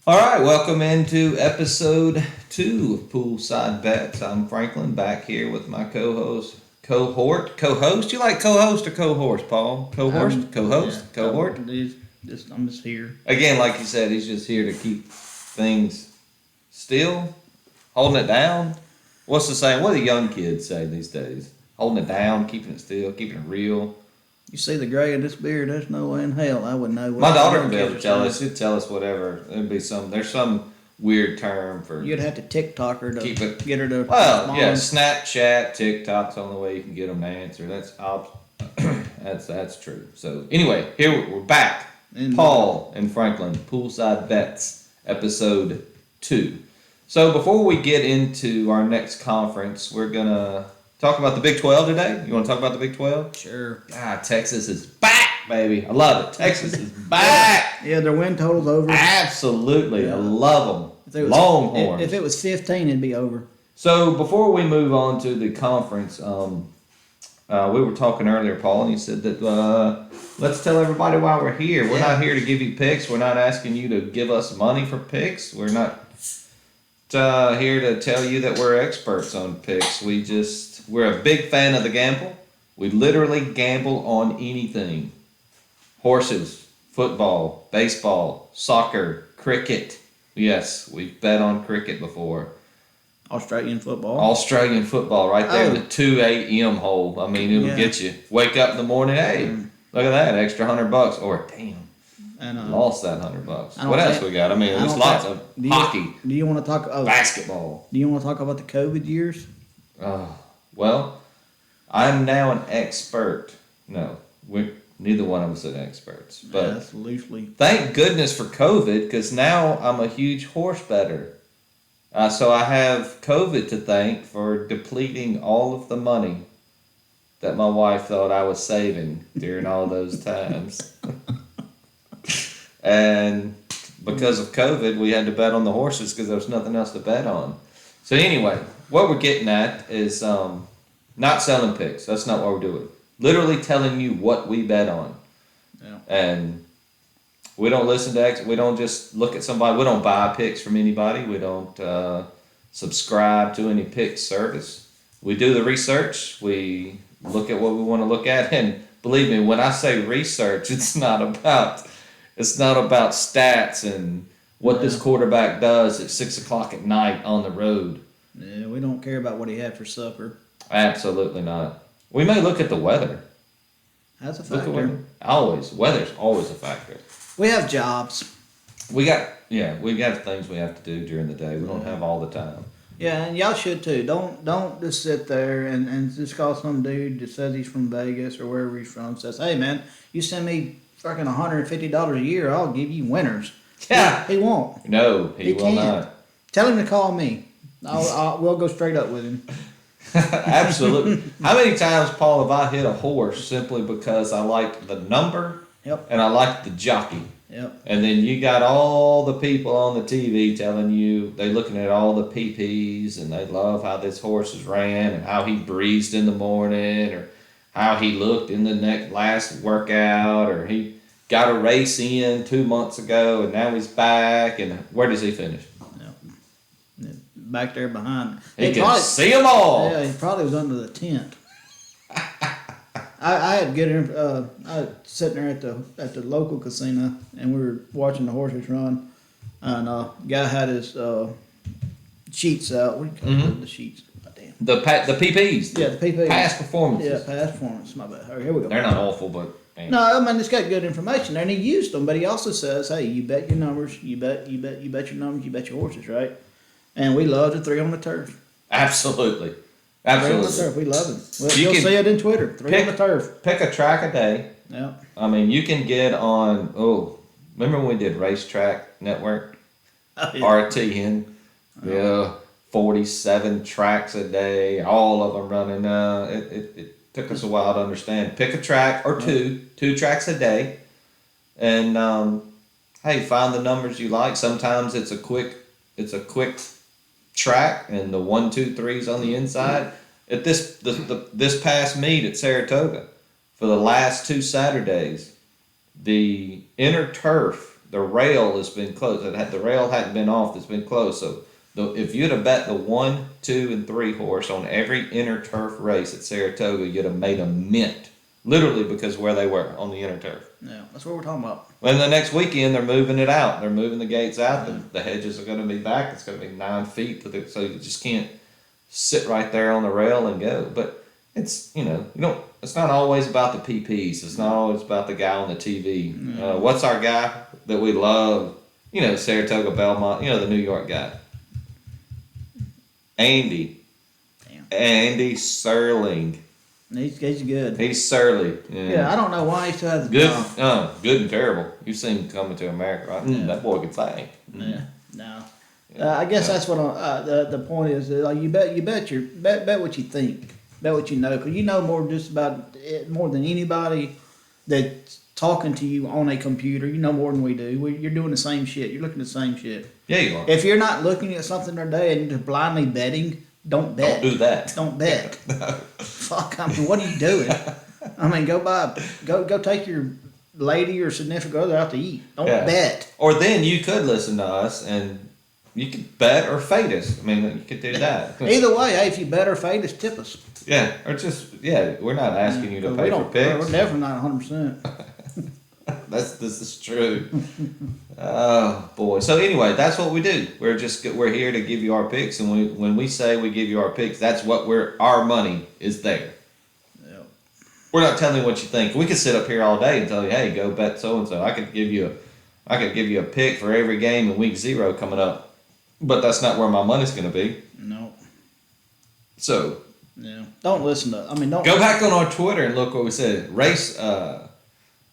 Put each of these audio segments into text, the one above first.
All right, welcome into episode 2 of Poolside Bets. I'm Franklin, back here with my co-host. You like co-host or co-horse, Paul? Co-host, co-host, cohort. I'm just here. Again, like you said, he's just here to keep things still, holding it down. What's the saying? What do young kids say these days? Holding it down, keeping it still, keeping it real. You see the gray in this beard? There's no way in hell I would know. What My daughter would be able to tell us. She'd tell us whatever. There's some weird term for. You'd have to TikTok her to keep it. Get her to. Well, yeah, Snapchat, TikTok's the only way you can get them to answer. That's true. So anyway, here we're back. Paul and Franklin, Poolside Bets, episode 2. So before we get into our next conference, we're gonna talk about the Big 12 today. You want to talk about the Big 12? Sure. God, Texas is back, baby. I love it. Texas is back. Yeah, their win total's over. Absolutely. Yeah. I love them. Longhorns. If it was 15, it'd be over. So before we move on to the conference, we were talking earlier, Paul, and you said that let's tell everybody why we're here. We're not here to give you picks. We're not asking you to give us money for picks. We're not here to tell you that we're experts on picks. We're a big fan of the gamble. We literally gamble on anything. Horses, football, baseball, soccer, cricket. Yes, we've bet on cricket before. Australian football right there in the 2 a.m. hole. I mean, it'll get you. Wake up in the morning, hey, look at that, extra $100. Or, damn, lost that $100. What else we got? I mean, there's lots of hockey. Do you want to talk basketball? Do you want to talk about the COVID years? Well, I'm now an expert. No, neither one of us are experts. But that's loosely. Thank goodness for COVID, because now I'm a huge horse bettor. So I have COVID to thank for depleting all of the money that my wife thought I was saving during all those times. And because of COVID, we had to bet on the horses because there was nothing else to bet on. So anyway, what we're getting at is not selling picks. That's not what we're doing. Literally telling you what we bet on. Yeah. And we don't listen to we don't just look at somebody. We don't buy picks from anybody. We don't subscribe to any pick service. We do the research. We look at what we want to look at. And believe me, when I say research, it's not about stats and what this quarterback does at 6:00 at night on the road. Yeah, we don't care about what he had for supper. Absolutely not. We may look at the weather. That's a factor. Weather's always a factor. We have jobs. We got things we have to do during the day. We don't have all the time. Yeah, and y'all should too. Don't just sit there and just call some dude that says he's from Vegas or wherever he's from, says, hey man, you send me fucking $150 a year, I'll give you winners. Yeah. He won't. No, he will not. Tell him to call me. We'll go straight up with him. Absolutely. How many times, Paul, have I hit a horse simply because I liked the number and I liked the jockey? Yep. And then you got all the people on the TV telling you, they're looking at all the PPs and they love how this horse is ran and how he breezed in the morning or how he looked in the last workout or he got a race in 2 months ago and now he's back. And where does he finish? Back there behind. He can see them all. Yeah, he probably was under the tent. I had to get in. I was sitting there at the local casino, and we were watching the horses run. And guy had his sheets out. What do you call the sheets? Oh, damn. The PPs. Yeah, the PPs. Past performances. Yeah, past performance. My bad. All right, here we go. They're not awful, but. Man. No, I mean it's got good information there, and he used them. But he also says, "Hey, you bet your numbers. You bet your numbers. You bet your horses, right?" And we love the 3 on the turf. Absolutely. 3 on the turf. We love it. Well, you'll see it in Twitter. 3 on the turf. Pick a track a day. Yeah. I mean, you can get on, remember when we did Racetrack Network? Oh, yeah. RTN? Yeah. 47 tracks a day, all of them running. It took us a while to understand. Pick a track or two tracks a day. And, hey, find the numbers you like. Sometimes it's a quick track and the 1, 2, 3s on the inside. At this past meet at Saratoga, for the last 2 Saturdays, the inner turf the rail has been closed. The rail hadn't been off. It's been closed. So if you'd have bet the 1, 2, and 3 horse on every inner turf race at Saratoga, you'd have made a mint. Literally because where they were on the inner turf. Yeah, that's what we're talking about. Well, the next weekend they're moving it out. They're moving the gates out. The hedges are going to be back. It's going to be 9 feet, so you just can't sit right there on the rail and go. But it's it's not always about the PPs. It's not always about the guy on the TV. What's our guy that we love? Saratoga Belmont. The New York guy, Andy. Damn. Andy Serling. He's good. He's surly. Yeah, I don't know why he still has the good. job. Good and terrible. You've seen him coming to America, right? Yeah. That boy can sing. Yeah, no. I guess that's what the point is. Like you bet what you think, bet what you know, because you know more just about it, more than anybody that's talking to you on a computer. You know more than we do. You're doing the same shit. You're looking at the same shit. Yeah, you are. If you're not looking at something today and you're just blindly betting, don't bet. Don't do that. Don't bet. Fuck, I mean, what are you doing? I mean, go take your lady or significant other out to eat. Don't bet. Or then you could listen to us and you could bet or fade us. I mean, you could do that. Either way, hey, if you bet or fade us, tip us. Yeah, or we're not asking you to pay for picks. We're definitely not 100%. This is true. Oh boy. So anyway, that's what we do. We're here to give you our picks, and when we say we give you our picks, that's what our money is there. Yep. We're not telling you what you think. We could sit up here all day and tell you, hey, go bet so and so. I could give you a pick for every game in week 0 coming up, but that's not where my money's going to be. No. So. Yeah. Don't listen to. Don't go back on our Twitter and look what we said. Race.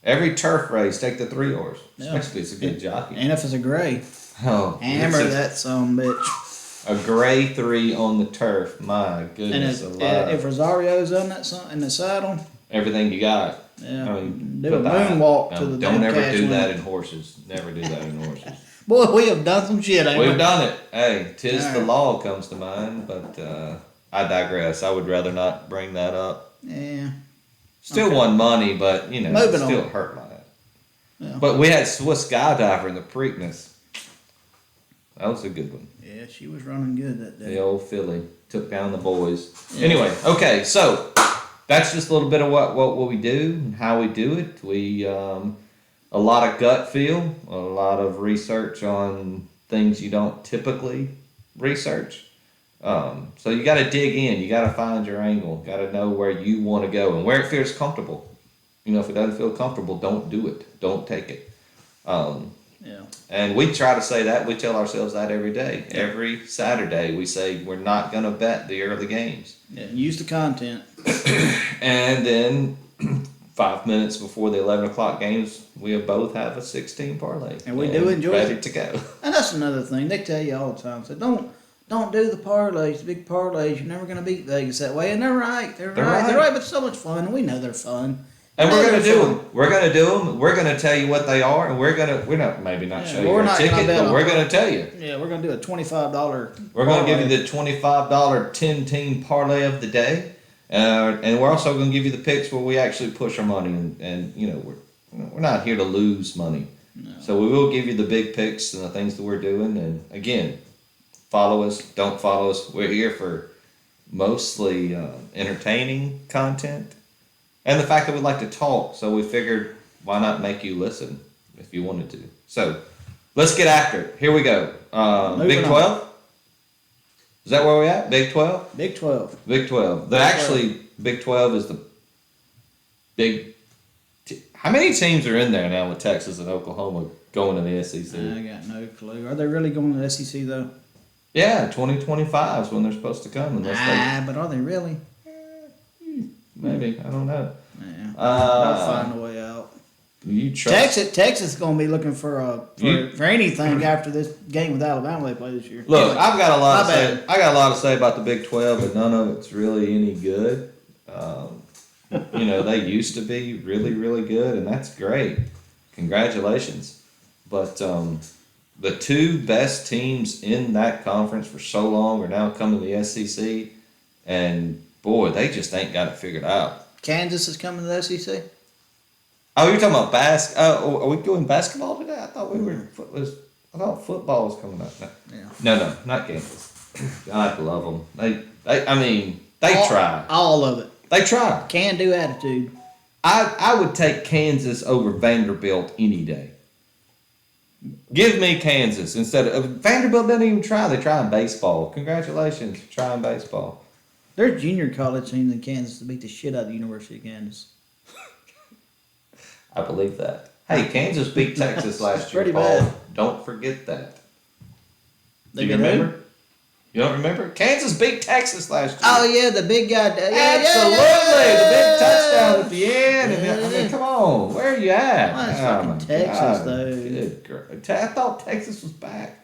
Every turf race, take the 3 horse. Especially if it's a good jockey. And if it's a gray. Oh. Hammer that son bitch. A gray 3 on the turf. My goodness alive. If Rosario's on in the saddle. Everything you got. Yeah. Do a moonwalk to the don't ever do that in horses. Never do that in horses. Boy, we have done some shit, ain't we? We've done it. Hey, 'tis the law comes to mind, but I digress. I would rather not bring that up. Yeah. Still won money, but it still on. hurt my head. Yeah. But we had Swiss Skydiver in the Preakness. That was a good one. Yeah, she was running good that day. The old filly took down the boys. Yeah. Anyway, okay, so that's just a little bit of what we do and how we do it. We a lot of gut feel, a lot of research on things you don't typically research. So you got to dig in. You got to find your angle. Got to know where you want to go and where it feels comfortable. If it doesn't feel comfortable, don't do it. Don't take it. Yeah. And we try to say that. We tell ourselves that every day. Yeah. Every Saturday, we say we're not going to bet the early games. Yeah. Use the content. And then 5 minutes before the 11 o'clock games, we both have a 16 parlay. And we do enjoy it. Ready it. to go. And that's another thing. They tell you all the time. So don't do the parlays, the big parlays. You're never going to beat Vegas that way. And they're right. They're right. But it's so much fun. And we know they're fun. And we're going to do them. We're going to do them. We're going to tell you what they are. And we're not maybe not show you a ticket, but we're going to tell you. Yeah, we're going to do a $25 We're going to give you the $25 10-team parlay of the day. And we're also going to give you the picks where we actually push our money. And we're not here to lose money. No. So we will give you the big picks and the things that we're doing. And again, follow us, don't follow us. We're here for mostly entertaining content and the fact that we like to talk. So we figured, why not make you listen if you wanted to? So let's get after it. Here we go. Big 12? Is that where we're at? Big 12? Big 12. Big 12. Big 12 is the big... How many teams are in there now with Texas and Oklahoma going to the SEC? I got no clue. Are they really going to the SEC, though? Yeah, 2025 is when they're supposed to come. But are they really? Maybe. I don't know. Yeah. They'll find a way out. You trust? Texas is going to be looking for anything after this game with Alabama they play this year. Look, I've got a lot to say. I got a lot to say about the Big 12, but none of it's really any good. They used to be really, really good, and that's great. Congratulations. But the 2 best teams in that conference for so long are now coming to the SEC, and boy, they just ain't got it figured out. Kansas is coming to the SEC? Oh, you're talking about are we doing basketball today? I thought I thought football was coming up. No, not Kansas. God love them. They try. All of it. They try. Can do attitude. I would take Kansas over Vanderbilt any day. Give me Kansas instead of Vanderbilt. Doesn't even try. They try in baseball. Congratulations, trying baseball. There's junior college teams in Kansas to beat the shit out of the University of Kansas. I believe that. Hey, Kansas beat Texas last year. Pretty Paul. bad. Don't forget that. They Do you beat who? remember? You don't remember? Kansas beat Texas last year. Oh yeah, the big guy. Absolutely, the big touchdown at the end. And come on, where are you at? Well, it's Oh, fucking Texas, God. though. Good grief. I thought Texas was back.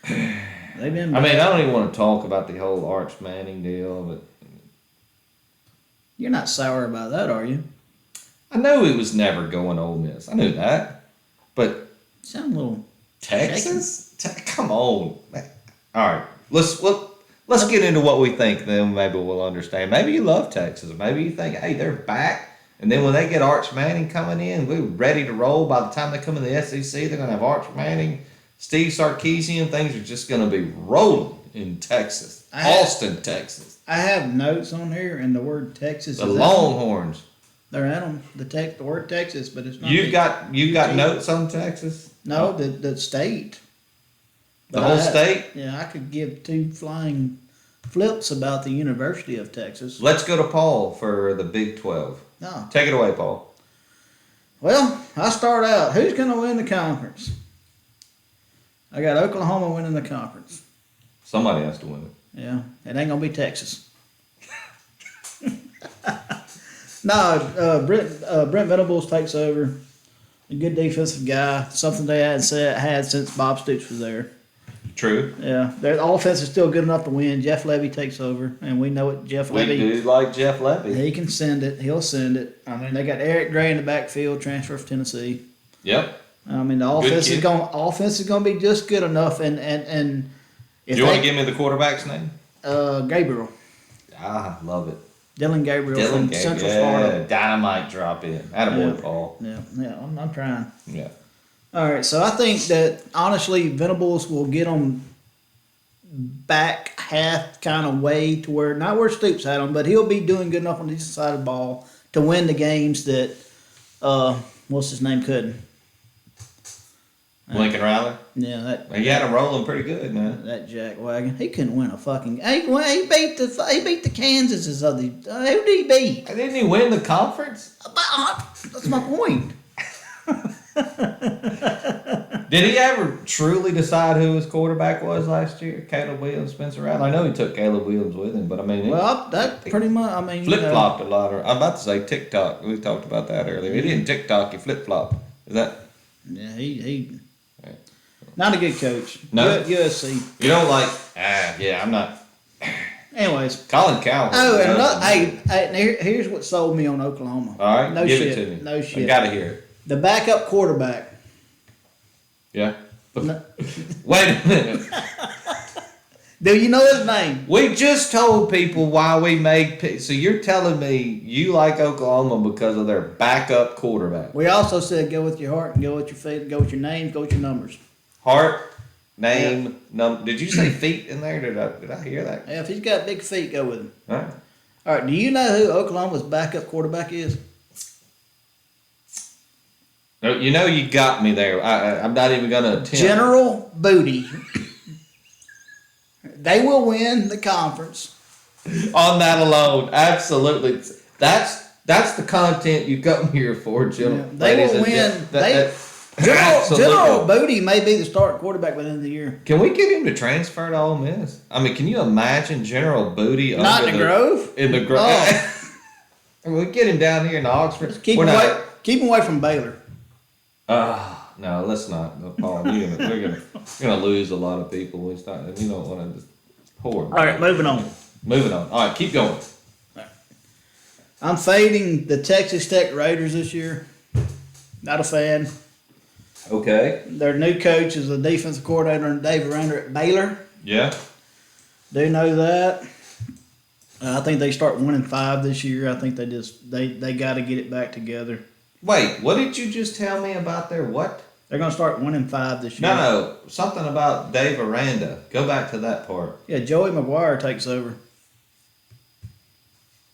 They've been. I don't even want to talk about the whole Arch Manning deal, but You're not sour about that, are you? I knew he was never going Ole Miss. I knew that, but You sound a little. Texas? Come on. All right, let's get into what we think. Then maybe we'll understand. Maybe you love Texas. Maybe you think, hey, they're back. And then when they get Arch Manning coming in, we're ready to roll. By the time they come in the SEC, they're going to have Arch Manning, Steve Sarkisian. Things are just going to be rolling in Texas, Austin, Texas. I have notes on here, and the word Texas. The Longhorns. They're at them. The word Texas, but it's not. You got notes on Texas? No, the state. The whole state? Yeah, I could give two flying flips about the University of Texas. Let's go to Paul for the Big 12. No. Take it away, Paul. Well, I start out. Who's going to win the conference? I got Oklahoma winning the conference. Somebody has to win it. Yeah, it ain't going to be Texas. No, Brent Venables takes over. A good defensive guy. Something they hadn't had since Bob Stoops was there. True. Yeah, their offense is still good enough to win. Jeff Levy takes over, and we know it. Jeff Levy. We do like Jeff Levy. He can send it. He'll send it. They got Eric Gray in the backfield, transfer from Tennessee. Yep. The offense is going to be just good enough. And if do you want to give me the quarterback's name? Gabriel. I love it. Dylan Gabriel from Central Florida. Dynamite drop in. Attaboy, Paul. Yeah, I'm trying. Yeah. All right, so I think that, honestly, Venables will get them back half kind of way to where, not where Stoops had them, but he'll be doing good enough on the decent side of the ball to win the games that, what's his name, couldn't. Lincoln Riley? Yeah, he had him rolling pretty good, man. That jackwagon. He couldn't win a fucking. He beat the Kansases of the. Who did he beat? Didn't he win the conference? That's my point. Did he ever truly decide who his quarterback was last year? Caleb Williams, Spencer Rattler? I know he took Caleb Williams with him, but that pretty much. Flip-flopped a lot. I'm about to say TikTok. We talked about that earlier. He didn't TikTok, he flip-flopped. Is that? Yeah, he not a good coach. No? USC. You don't like... yeah, I'm not... Anyways. Colin Cowherd. Oh, and here's what sold me on Oklahoma. All right, no give shit. it to me. No shit. I gotta hear it. The backup quarterback. Yeah. No. Wait a minute. Do you know his name? We just told people why we made picks. So you're telling me you like Oklahoma because of their backup quarterback. We also said go with your heart and go with your feet, go with your name, go with your numbers. Heart, name, number. Did you say feet in there? Did I hear that? Yeah, if he's got big feet, go with him. All right. All right, do you know who Oklahoma's backup quarterback is? No, you got me there. I'm not even going to attempt. General Booty. They will win the conference. On that alone, absolutely. That's the content you come here for, General. Yeah, they will win. General Booty may be the starting quarterback by the end of the year. Can we get him to transfer to Ole Miss? Can you imagine General Booty not in the Grove? In the Grove. Oh. We get him down here in Oxford. Keep him away from Baylor. No, let's not. Paul, we're gonna lose a lot of people. We don't want to just pour. All right, moving on. All right, keep going. I'm fading the Texas Tech Raiders this year. Not a fan. Okay. Their new coach is a defensive coordinator and Dave Aranda at Baylor. Yeah. Do know that. I think they start 1-5 this year. I think they got to get it back together. Wait, what did you just tell me about their what? They're going to start 1-5 this year. No, something about Dave Aranda. Go back to that part. Yeah, Joey McGuire takes over.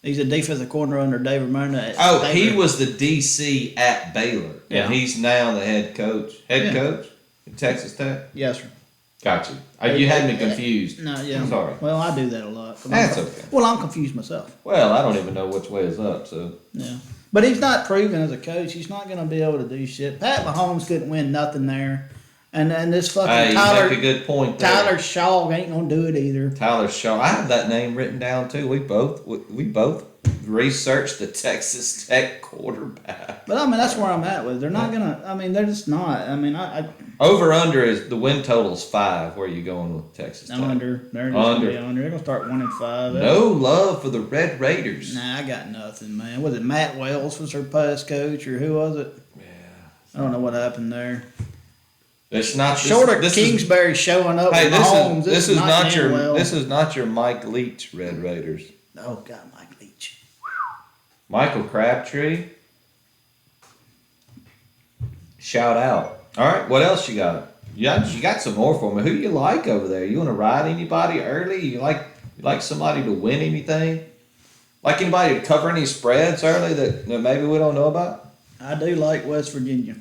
He's a defensive coordinator under Dave Aranda. Oh, he was the DC at Baylor. Yeah. And he's now the head coach. Head coach at Texas Tech? Yes, sir. Got you. You had me confused. No, yeah. I'm sorry. Well, I do that a lot. That's okay. Well, I'm confused myself. Well, I don't even know which way is up, so. Yeah. But he's not proven as a coach. He's not going to be able to do shit. Pat Mahomes couldn't win nothing there. And this fucking Tyler. You make a good point there. Tyler Shaw ain't going to do it either. Tyler Shaw. I have that name written down too. We both researched the Texas Tech quarterback. But I mean, that's where I'm at with it. They're not going to, I mean, they're just not. I mean, I over under is the win total's 5. Where are you going with Texas Tech? under. They're just going to be under. They're going to start 1-5. No love for the Red Raiders. Nah, I got nothing, man. Was it Matt Wells was their past coach, or who was it? Yeah. I don't know what happened there. It's not Short of Kingsbury showing up Hey, with Mahomes. this is not your well. this is not your Mike Leach Red Raiders. Oh God, Mike Leach. Michael Crabtree. Shout out. All right, what else you got? You got some more for me. Who you like over there? You want to ride anybody early? You like somebody to win anything? Like anybody to cover any spreads early that maybe we don't know about? I do like West Virginia.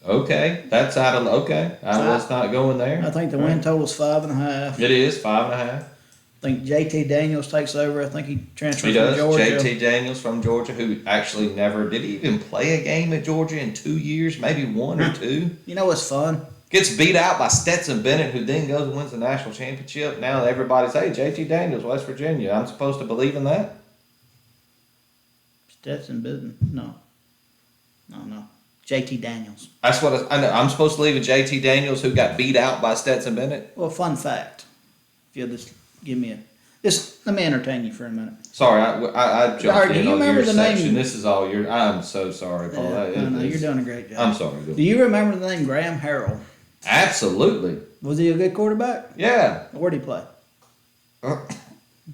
Okay, that's out of okay. Let's not go in there. I think the win total's 5.5. It is 5.5. I think JT Daniels takes over. I think he transfers He does. from Georgia. JT Daniels from Georgia, who actually never did he even play a game at Georgia in 2 years, maybe 1 or 2. You know what's fun? Gets beat out by Stetson Bennett, who then goes and wins the national championship. Now everybody's, hey, JT Daniels, West Virginia. I'm supposed to believe in that? Stetson Bennett? No. JT Daniels. That's what I know. I'm supposed to believe in JT Daniels, who got beat out by Stetson Bennett? Well, fun fact. If you'll just give me let me entertain you for a minute. Sorry, I jumped in on your section. Name? This is all your. I'm so sorry, Paul. No, you're doing a great job. I'm sorry. Do you remember the name Graham Harrell? Absolutely. Was he a good quarterback? Yeah. Where'd he play?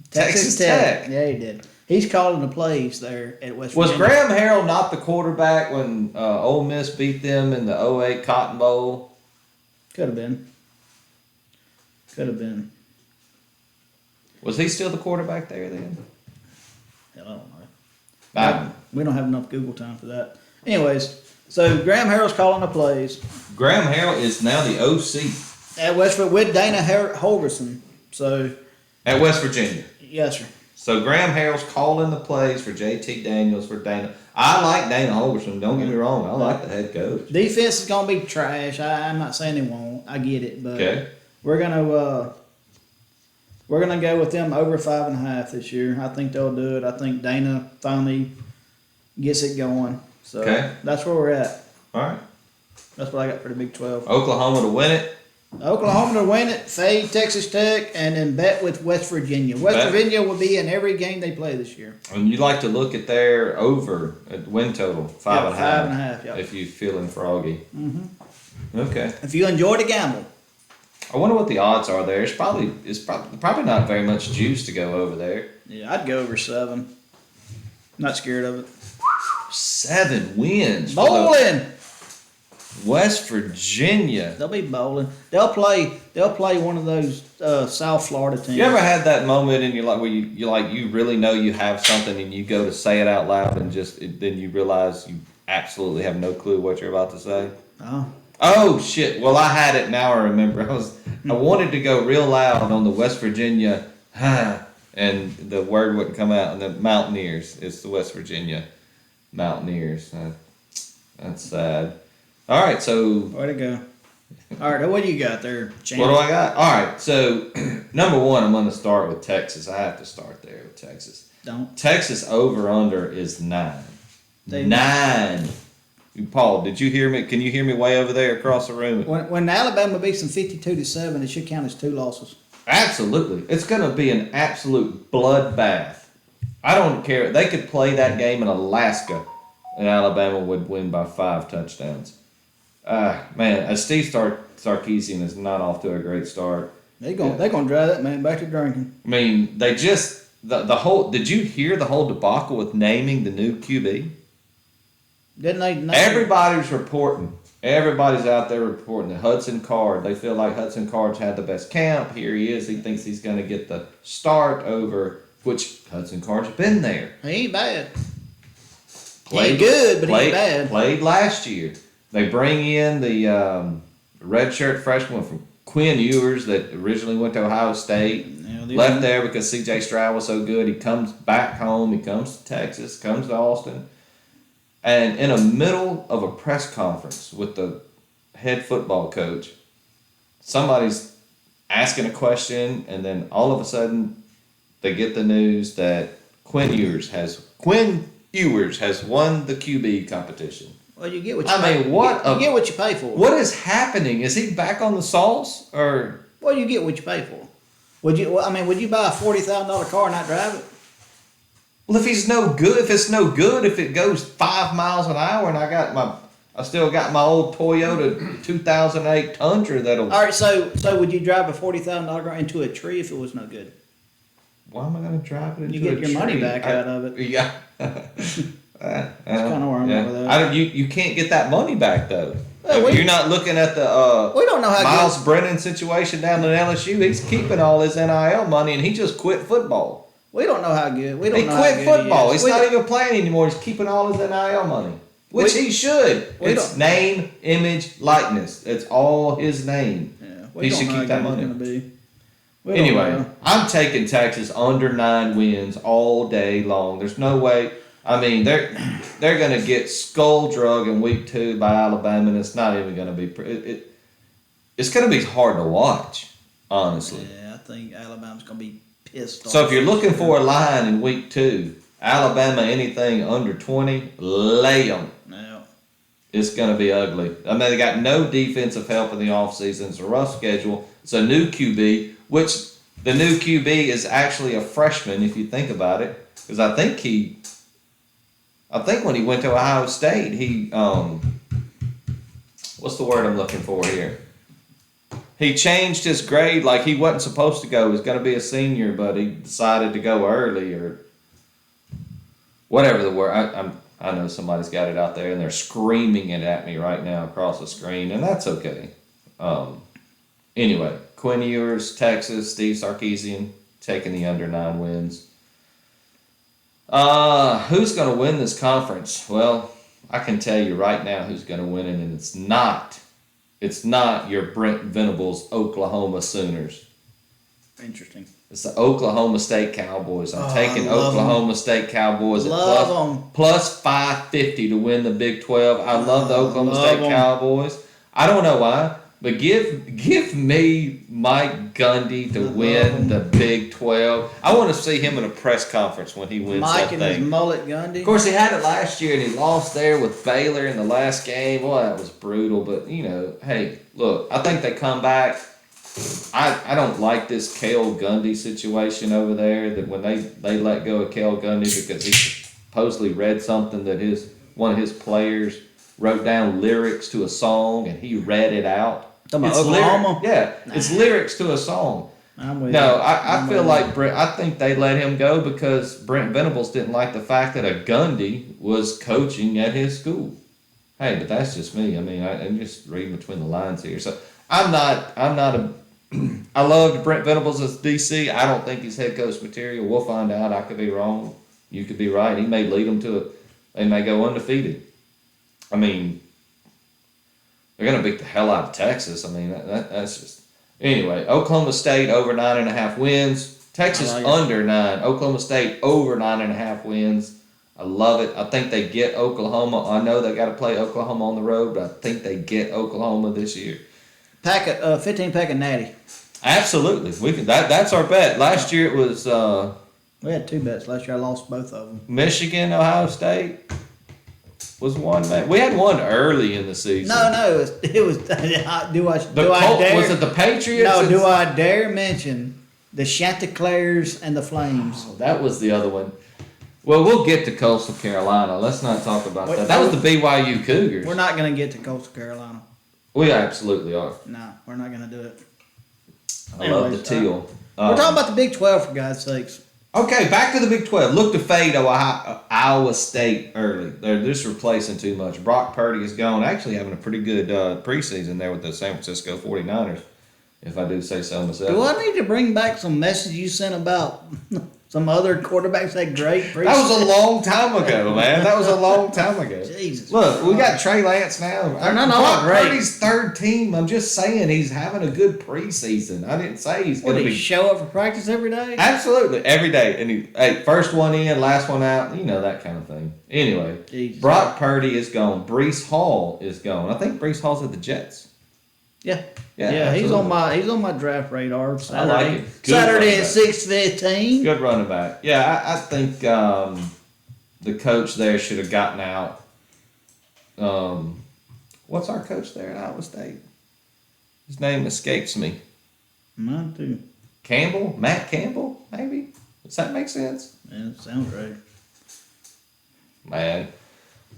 Texas Tech. Yeah, he did. He's calling the plays there at West Virginia. Was Graham Harrell not the quarterback when Ole Miss beat them in the 2008 Cotton Bowl? Could have been. Was he still the quarterback there then? Hell, I don't know. We don't have enough Google time for that. Anyways, so Graham Harrell's calling the plays. Graham Harrell is now the OC. At Westford with Dana Holgerson. So. At West Virginia. Yes, sir. So Graham Harrell's calling the plays for JT Daniels for Dana. I like Dana Holgerson. Don't get me wrong. I like the head coach. Defense is gonna be trash. I'm not saying they won't. I get it, but we're gonna go with them over 5.5 this year. I think they'll do it. I think Dana finally gets it going. So that's where we're at. All right. That's what I got for the Big 12. Oklahoma to win it. Oklahoma to win it, fade Texas Tech, and then bet with West Virginia. Virginia will be in every game they play this year. And you like to look at their over at win total, 5.5. 5.5, yeah. If you're feeling froggy. Mm-hmm. Okay. If you enjoy to gamble. I wonder what the odds are there. It's probably not very much juice to go over there. Yeah, I'd go over 7. Not scared of it. 7 wins. Bowling. West Virginia. They'll be bowling. They'll play one of those South Florida teams. You ever had that moment in your life where you really know you have something and you go to say it out loud and then you realize you absolutely have no clue what you're about to say? Oh shit! Well, I had it. Now I remember. I wanted to go real loud on the West Virginia, and the word wouldn't come out. And the Mountaineers. It's the West Virginia Mountaineers. That's sad. All right, so way to go. All right, what do you got there, champ? What do I got? All right, so number one, I'm going to start with Texas. I have to start there with Texas. Don't. Texas over under is 9. 9. Paul, did you hear me? Can you hear me way over there across the room? When Alabama beats them 52-7, it should count as 2 losses. Absolutely, it's going to be an absolute bloodbath. I don't care. They could play that game in Alaska, and Alabama would win by 5 touchdowns. Man, Steve Sarkisian is not off to a great start. They're gonna drive that man back to drinking. I mean, they just the whole. Did you hear the whole debacle with naming the new QB? Didn't they? Everybody's reporting. Everybody's out there reporting that Hudson Card. They feel like Hudson Card's had the best camp. Here he is. He thinks he's going to get the start over, which Hudson Card's been there. He ain't bad. He ain't good, but he ain't bad. Played last year. They bring in the redshirt freshman from Quinn Ewers that originally went to Ohio State. Left there because C.J. Stroud was so good. He comes back home. He comes to Texas, comes to Austin. And in the middle of a press conference with the head football coach, somebody's asking a question, and then all of a sudden they get the news that Quinn Ewers has won the QB competition. Well, you get what you you get what you pay for. What is happening? Is he back on the sauce or? Well, you get what you pay for. Would you buy a $40,000 car and not drive it? Well, if it's no good, if it goes 5 miles an hour, and I still got my old Toyota 2008 Tundra that'll. All right, so would you drive a $40,000 car into a tree if it was no good? Why am I going to drive it into a tree? You get your money back out of it. Yeah. That's kind of where I'm at with that. You can't get that money back though. Well, you're not looking at the we don't know how Miles Brennan situation down at LSU. He's keeping all his NIL money, and he just quit football. We don't know how good. He quit football. He's not even playing anymore. He's keeping all his NIL money, which he should. It's name, image, likeness. It's all his name. Yeah, he should keep that money. Anyway, I'm taking Texas under 9 wins all day long. There's no way. I mean, they're going to get skull drug in week 2 by Alabama, and it's not even going to be. It's going to be hard to watch, honestly. Yeah, I think Alabama's going to be pissed off. So if you're looking for a line in week 2, Alabama anything under 20, lay them. No. It's going to be ugly. I mean, they got no defensive help in the offseason. It's a rough schedule. It's a new QB, which the new QB is actually a freshman if you think about it, because I think when he went to Ohio State, he what's the word I'm looking for here? He changed his grade, like he wasn't supposed to go. He was going to be a senior, but he decided to go early or whatever the word. I know somebody's got it out there, and they're screaming it at me right now across the screen, and that's okay. Anyway, Quinn Ewers, Texas, Steve Sarkisian taking the under 9 wins. Who's going to win this conference? Well, I can tell you right now who's going to win it, and it's not your Brent Venables Oklahoma Sooners. Interesting. It's the Oklahoma State Cowboys. I'm taking Oklahoma State Cowboys at plus 550 to win the Big 12. I love the Oklahoma State Cowboys. I don't know why, but give me Mike Gundy to win the Big 12. I want to see him in a press conference when he wins that thing. Mike and his mullet Gundy. Of course, he had it last year, and he lost there with Baylor in the last game. Well, that was brutal, but, hey, look, I think they come back. I don't like this Cale Gundy situation over there, that when they let go of Cale Gundy because he supposedly read something that one of his players wrote down lyrics to a song, and he read it out. Oklahoma? It's lyrics to a song. I feel like I think they let him go because Brent Venables didn't like the fact that a Gundy was coaching at his school. Hey, but that's just me. I mean, I'm just reading between the lines here. So I'm not I loved Brent Venables as DC. I don't think he's head coach material. We'll find out. I could be wrong. You could be right. He may lead them they may go undefeated. I mean, they're going to beat the hell out of Texas. I mean, that's just... Anyway, Oklahoma State over 9.5 wins. Texas under 9. Oklahoma State over 9.5 wins. I love it. I think they get Oklahoma. I know they got to play Oklahoma on the road, but I think they get Oklahoma this year. 15-pack of Natty. Absolutely. That's our bet. Last year it was... we had 2 bets. Last year I lost both of them. Michigan, Ohio State was one bet. We had one early in the season. No, it was. Was it the Patriots? No, do I dare mention the Chanticleers and the Flames? Oh, that was the other one. Well, we'll get to Coastal Carolina. Let's not talk about that. That was the BYU Cougars. We're not going to get to Coastal Carolina. We absolutely are. No, we're not going to do it. I love the teal. We're talking about the Big 12, for God's sakes. Okay, back to the Big 12. Look to fade Iowa State early. They're just replacing too much. Brock Purdy is gone. Actually having a pretty good preseason there with the San Francisco 49ers, if I do say so myself. Do I need to bring back some message you sent about some other quarterbacks that great preseason? That was a long time ago, man. That was a long time ago. Jesus. Look, we got Trey Lance now. Brock great. Purdy's third team. I'm just saying he's having a good preseason. I didn't say he's going to be. Show up for practice every day? Absolutely, every day. And first one in, last one out. You know, that kind of thing. Anyway, Jesus. Brock Purdy is gone. Breece Hall is gone. I think Breece Hall's at the Jets. Yeah. Yeah, he's on my draft radar. Saturday, I like it. Saturday at 6:15. Good running back. Yeah, I think the coach there should have gotten out. What's our coach there at Iowa State? His name escapes me. Mine too. Campbell? Matt Campbell, maybe? Does that make sense? Yeah, it sounds right. Man,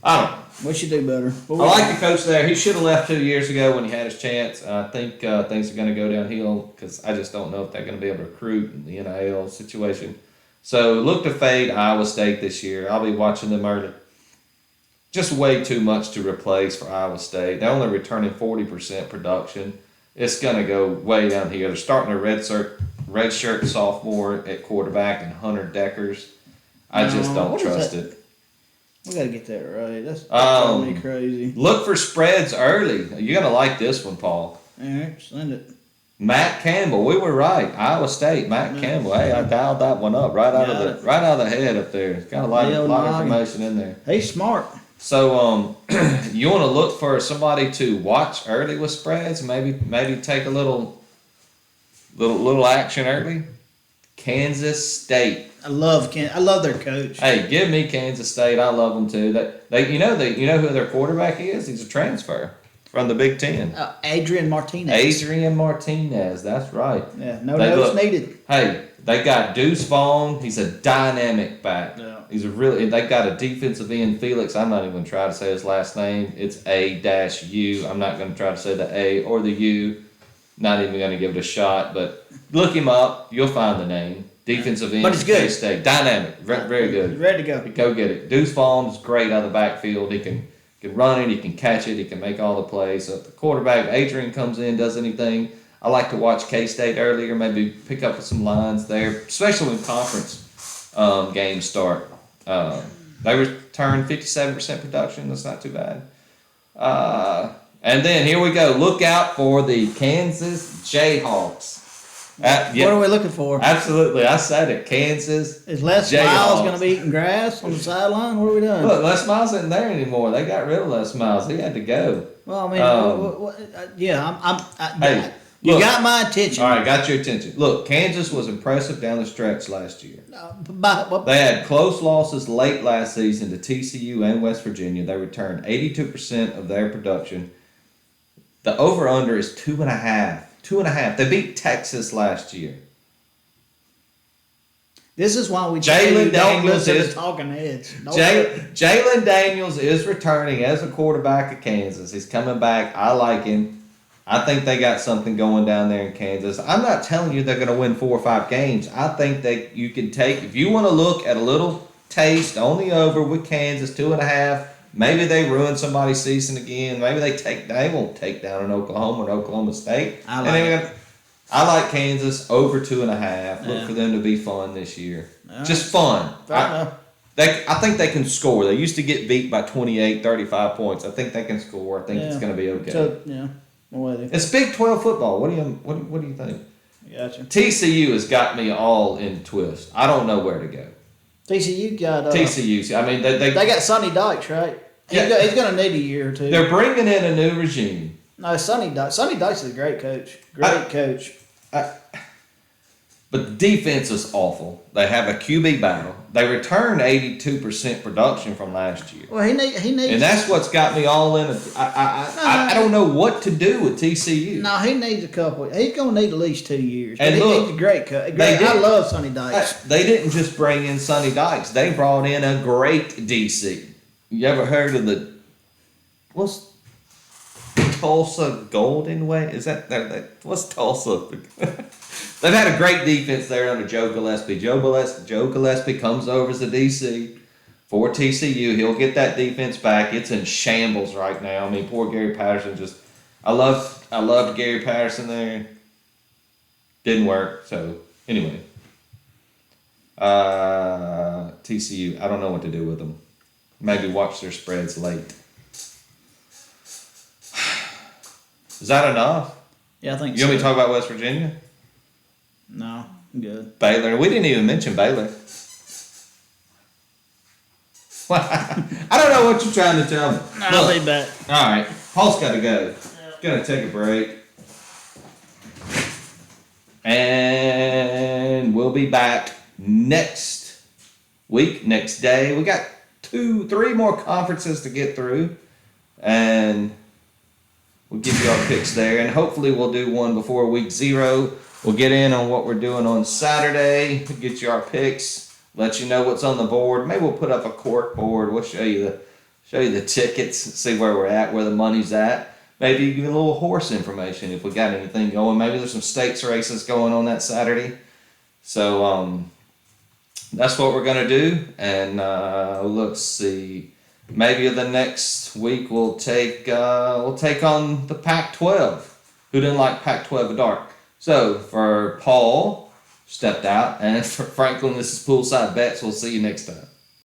I don't know. We should do better. I like the coach there. He should have left 2 years ago when he had his chance. I think things are going to go downhill because I just don't know if they're going to be able to recruit in the NIL situation. So look to fade Iowa State this year. I'll be watching them early. Just way too much to replace for Iowa State. They're only returning 40% production. It's going to go way down here. They're starting a redshirt sophomore at quarterback and Hunter Deckers. I just don't trust it. We got to get that right. That's driving me crazy. Look for spreads early. You're going to like this one, Paul. All right, send it. Matt Campbell. We were right. Iowa State, Matt Campbell. Hey, I dialed that one up right out of the head up there. It's got a lot of information in there. He's smart. So you want to look for somebody to watch early with spreads, maybe take a little action early. Kansas State. I love their coach. Hey, give me Kansas State. I love them too. You know who their quarterback is? He's a transfer from the Big Ten. Adrian Martinez. That's right. Yeah, no notes needed. Hey, they got Deuce Vaughn. He's a dynamic back. Yeah. They got a defensive end, Felix. I'm not even going to try to say his last name. It's A-U. I'm not going to try to say the A or the U. Not even going to give it a shot, but look him up. You'll find the name. Defensive end. But it's good. K-State. Dynamic. Very good. He's ready to go. Go get it. Deuce Vaughn is great out of the backfield. He can run it. He can catch it. He can make all the plays. So if the quarterback, Adrian, comes in, does anything, I like to watch K-State earlier, maybe pick up some lines there, especially when conference games start. They return 57% production. That's not too bad. And then here we go. Look out for the Kansas Jayhawks. What are we looking for? Absolutely. I said it. Kansas Is Les Miles going to be eating grass on the sideline? What are we doing? Look, Les Miles isn't there anymore. They got rid of Les Miles. He had to go. Well, I mean, you got my attention. All right, got your attention. Look, Kansas was impressive down the stretch last year. They They had close losses late last season to TCU and West Virginia. They returned 82% of their production. The over-under is 2.5. 2.5. They beat Texas last year. This is why we Jalen Daniels is talking heads. Jalen Daniels is returning as a quarterback of Kansas. He's coming back. I like him. I think they got something going down there in Kansas. I'm not telling you they're going to win 4 or 5 games. I think that you can take, if you want to look at a little taste on the over with Kansas, 2.5. Maybe they ruin somebody's season again. Maybe they won't take down an Oklahoma or an Oklahoma State. I like Kansas over 2.5. Look for them to be fun this year. Just fun. I think they can score. They used to get beat by 28, 35 points. I think they can score. I think it's going to be okay. So, it's Big 12 football. What do you think? Gotcha. TCU has got me all in twist. I don't know where to go. TCU got TCU. I mean, they got Sonny Dykes, right? He's going to need a year or two. They're bringing in a new regime. No, Sonny Dykes is a great coach. Coach. But the defense is awful. They have a QB battle. They returned 82% production from last year. Well, he needs, and that's what's got me all in. I don't know what to do with TCU. No, he needs a couple. He's going to need at least 2 years. And he's a great coach. I love Sonny Dykes. They didn't just bring in Sonny Dykes. They brought in a great DC. You ever heard of the Tulsa Golden Way. Is that what's Tulsa? They've had a great defense there under Joe Gillespie. Joe Gillespie comes over as the DC for TCU. He'll get that defense back. It's in shambles right now. I mean, poor Gary Patterson just. I loved Gary Patterson there. Didn't work. So anyway, TCU. I don't know what to do with them. Maybe watch their spreads late. Is that enough? Yeah, I think you want me to talk about West Virginia? No, I'm good. Baylor. We didn't even mention Baylor. I don't know what you're trying to tell me. I'll be back. All right. Paul's got to go. Gonna take a break. And we'll be back next week, next day. We got 3 more conferences to get through. And we'll give you our picks there. And hopefully we'll do one before week 0. We'll get in on what we're doing on Saturday. Get you our picks. Let you know what's on the board. Maybe we'll put up a court board. We'll show you the tickets, see where we're at, where the money's at. Maybe give a little horse information if we got anything going. Maybe there's some stakes races going on that Saturday. So that's what we're gonna do. And let's see. Maybe the next week we'll take on the Pac-12. Who didn't like Pac-12 dark? So for Paul, stepped out, and for Franklin, this is Poolside Bets. We'll see you next time.